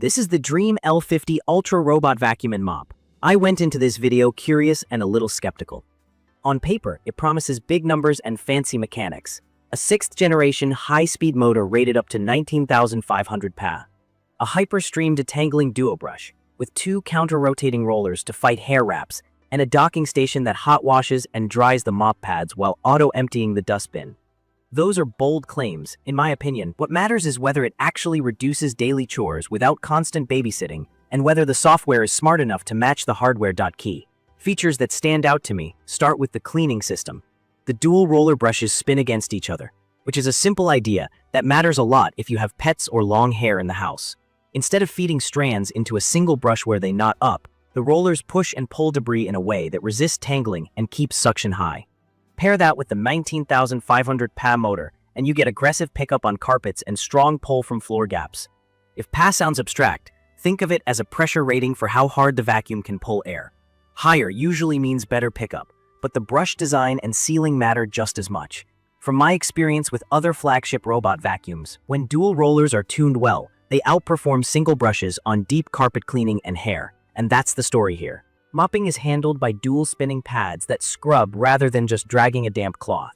This is the Dreame L50 Ultra Robot Vacuum and Mop. I went into this video curious and a little skeptical. On paper, it promises big numbers and fancy mechanics. A 6th generation high-speed motor rated up to 19,500 PA. A HyperStream Detangling DuoBrush with 2 counter-rotating rollers to fight hair wraps, and a docking station that hot washes and dries the mop pads while auto-emptying the dustbin. Those are bold claims. In my opinion, what matters is whether it actually reduces daily chores without constant babysitting, and whether the software is smart enough to match the hardware. Key features that stand out to me start with the cleaning system. The dual roller brushes spin against each other, which is a simple idea that matters a lot if you have pets or long hair in the house. Instead of feeding strands into a single brush where they knot up, the rollers push and pull debris in a way that resists tangling and keeps suction high. Pair that with the 19,500 PA motor, and you get aggressive pickup on carpets and strong pull from floor gaps. If PA sounds abstract, think of it as a pressure rating for how hard the vacuum can pull air. Higher usually means better pickup, but the brush design and sealing matter just as much. From my experience with other flagship robot vacuums, when dual rollers are tuned well, they outperform single brushes on deep carpet cleaning and hair, and that's the story here. Mopping is handled by dual spinning pads that scrub rather than just dragging a damp cloth.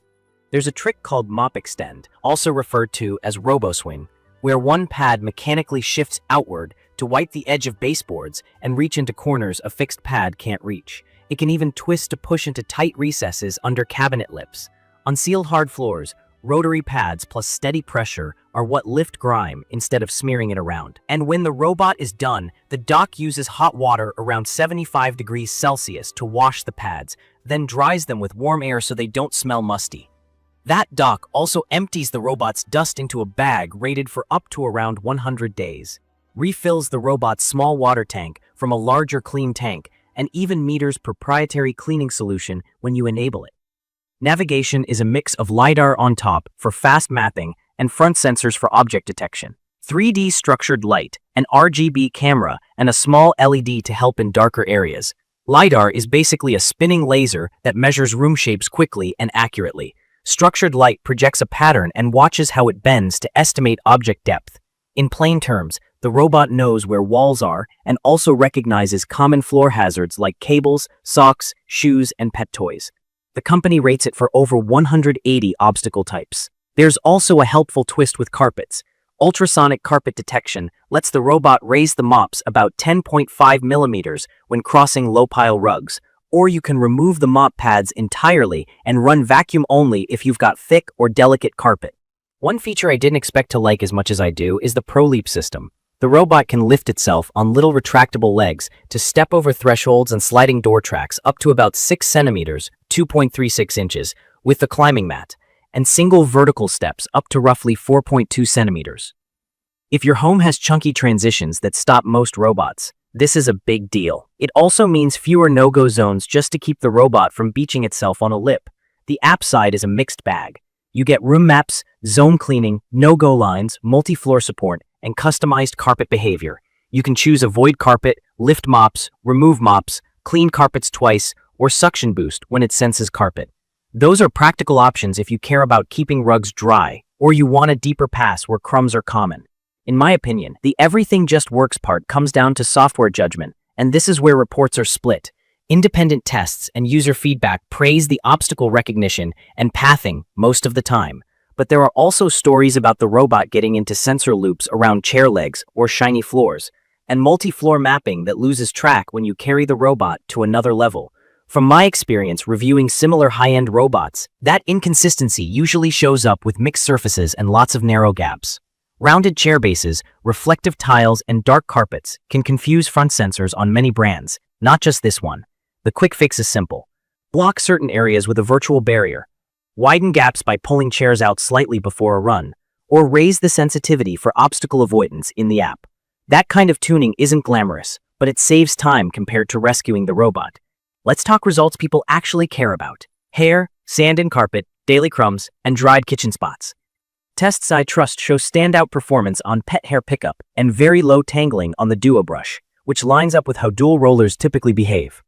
There's a trick called MopExtend, also referred to as robo-swing, where one pad mechanically shifts outward to wipe the edge of baseboards and reach into corners a fixed pad can't reach. It can even twist to push into tight recesses under cabinet lips. On sealed hard floors, rotary pads plus steady pressure are what lift grime instead of smearing it around. And when the robot is done, the dock uses hot water around 75 degrees Celsius to wash the pads, then dries them with warm air so they don't smell musty. That dock also empties the robot's dust into a bag rated for up to around 100 days. Refills the robot's small water tank from a larger clean tank, and even meters proprietary cleaning solution when you enable it. Navigation is a mix of LiDAR on top for fast mapping and front sensors for object detection. 3D structured light, an RGB camera, and a small LED to help in darker areas. LiDAR is basically a spinning laser that measures room shapes quickly and accurately. Structured light projects a pattern and watches how it bends to estimate object depth. In plain terms, the robot knows where walls are and also recognizes common floor hazards like cables, socks, shoes, and pet toys. The company rates it for over 180 obstacle types. There's also a helpful twist with carpets. Ultrasonic carpet detection lets the robot raise the mops about 10.5 millimeters when crossing low-pile rugs, or you can remove the mop pads entirely and run vacuum only if you've got thick or delicate carpet. One feature I didn't expect to like as much as I do is the ProLeap system. The robot can lift itself on little retractable legs to step over thresholds and sliding door tracks up to about 6 centimeters, 2.36 inches, with the climbing mat, and single vertical steps up to roughly 4.2 centimeters. If your home has chunky transitions that stop most robots, this is a big deal. It also means fewer no-go zones just to keep the robot from beaching itself on a lip. The app side is a mixed bag. You get room maps, zone cleaning, no-go lines, multi-floor support, and customized carpet behavior. You can choose avoid carpet, lift mops, remove mops, clean carpets twice, or suction boost when it senses carpet. Those are practical options if you care about keeping rugs dry, or you want a deeper pass where crumbs are common. In my opinion, the everything just works part comes down to software judgment, and this is where reports are split. Independent tests and user feedback praise the obstacle recognition and pathing most of the time. But there are also stories about the robot getting into sensor loops around chair legs or shiny floors, and multi-floor mapping that loses track when you carry the robot to another level. From my experience reviewing similar high-end robots, that inconsistency usually shows up with mixed surfaces and lots of narrow gaps. Rounded chair bases, reflective tiles, and dark carpets can confuse front sensors on many brands, not just this one. The quick fix is simple. Block certain areas with a virtual barrier. Widen gaps by pulling chairs out slightly before a run, or raise the sensitivity for obstacle avoidance in the app. That kind of tuning isn't glamorous, but it saves time compared to rescuing the robot. Let's talk results people actually care about. Hair, sand and carpet, daily crumbs, and dried kitchen spots. Tests I trust show standout performance on pet hair pickup and very low tangling on the DuoBrush, which lines up with how dual rollers typically behave.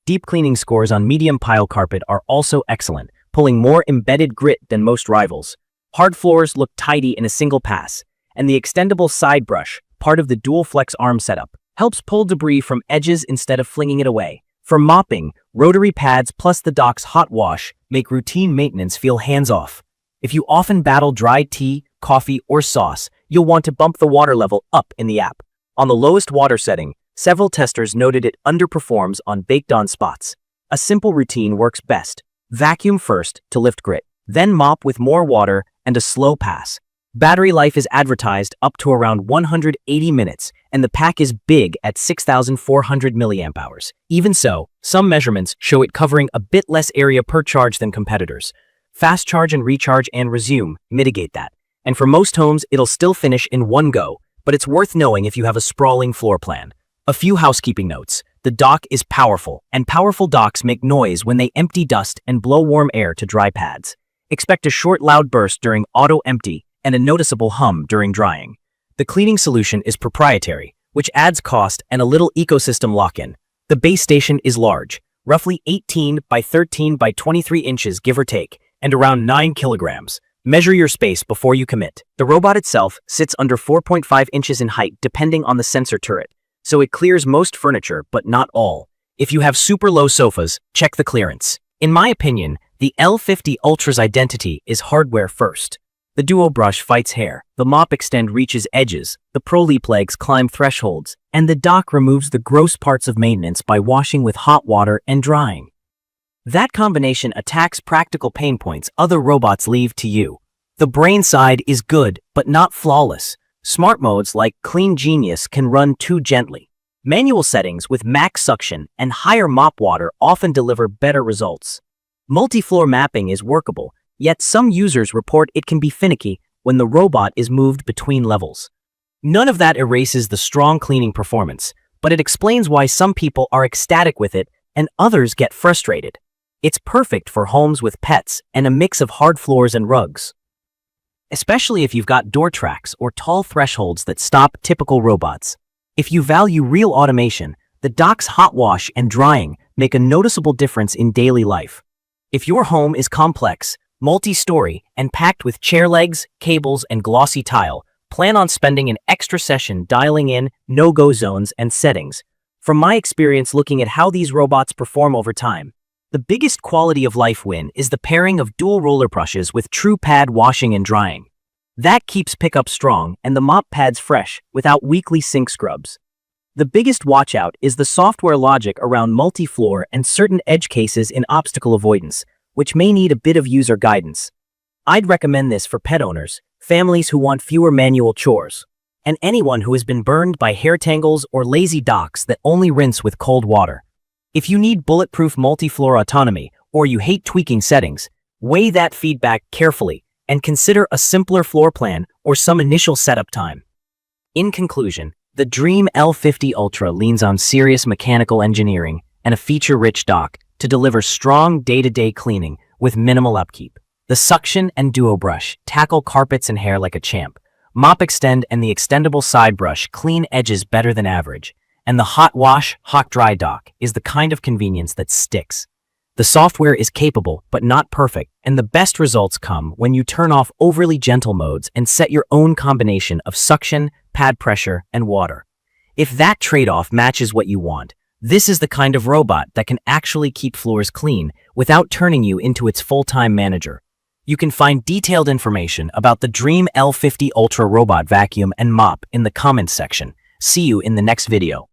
Deep cleaning scores on medium pile carpet are also excellent, pulling more embedded grit than most rivals. Hard floors look tidy in a single pass, and the extendable side brush part of the dual flex arm setup, helps pull debris from edges instead of flinging it away. For mopping, rotary pads plus the dock's hot wash make routine maintenance feel hands-off. If you often battle dry tea, coffee, or sauce, you'll want to bump the water level up in the app. On the lowest water setting, several testers noted it underperforms on baked-on spots. A simple routine works best. Vacuum first to lift grit, then mop with more water and a slow pass. Battery life is advertised up to around 180 minutes, and the pack is big at 6,400 milliamp hours. Even so, some measurements show it covering a bit less area per charge than competitors. Fast charge and recharge and resume mitigate that. And for most homes, it'll still finish in one go, but it's worth knowing if you have a sprawling floor plan. A few housekeeping notes. The dock is powerful, and powerful docks make noise when they empty dust and blow warm air to dry pads. Expect a short loud burst during auto empty and a noticeable hum during drying. The cleaning solution is proprietary, which adds cost and a little ecosystem lock-in. The base station is large, roughly 18 by 13 by 23 inches give or take, and around 9 kilograms. Measure your space before you commit. The robot itself sits under 4.5 inches in height depending on the sensor turret, so it clears most furniture but not all. If you have super low sofas, check the clearance. In my opinion, the L50 Ultra's identity is hardware first. The DuoBrush fights hair, the MopExtend reaches edges, the ProLeap legs climb thresholds, and the dock removes the gross parts of maintenance by washing with hot water and drying. That combination attacks practical pain points other robots leave to you. The brain side is good, but not flawless. Smart modes like Clean Genius can run too gently. Manual settings with max suction and higher mop water often deliver better results. Multi-floor mapping is workable, yet some users report it can be finicky when the robot is moved between levels. None of that erases the strong cleaning performance, but it explains why some people are ecstatic with it and others get frustrated. It's perfect for homes with pets and a mix of hard floors and rugs. Especially if you've got door tracks or tall thresholds that stop typical robots. If you value real automation, the dock's hot wash and drying make a noticeable difference in daily life. If your home is complex, multi-story, and packed with chair legs, cables, and glossy tile, plan on spending an extra session dialing in no-go zones and settings. From my experience looking at how these robots perform over time, the biggest quality of life win is the pairing of dual roller brushes with true pad washing and drying. That keeps pickup strong and the mop pads fresh without weekly sink scrubs. The biggest watch-out is the software logic around multi-floor and certain edge cases in obstacle avoidance, which may need a bit of user guidance. I'd recommend this for pet owners, families who want fewer manual chores, and anyone who has been burned by hair tangles or lazy docks that only rinse with cold water. If you need bulletproof multi-floor autonomy or you hate tweaking settings, weigh that feedback carefully and consider a simpler floor plan or some initial setup time. In conclusion, the Dreame L50 Ultra leans on serious mechanical engineering and a feature-rich dock to deliver strong day-to-day cleaning with minimal upkeep. The suction and DuoBrush tackle carpets and hair like a champ. MopExtend and the extendable side brush clean edges better than average. And the hot wash, hot dry dock is the kind of convenience that sticks. The software is capable, but not perfect, and the best results come when you turn off overly gentle modes and set your own combination of suction, pad pressure, and water. If that trade-off matches what you want, this is the kind of robot that can actually keep floors clean without turning you into its full-time manager. You can find detailed information about the Dreame L50 Ultra robot vacuum and mop in the comments section. See you in the next video.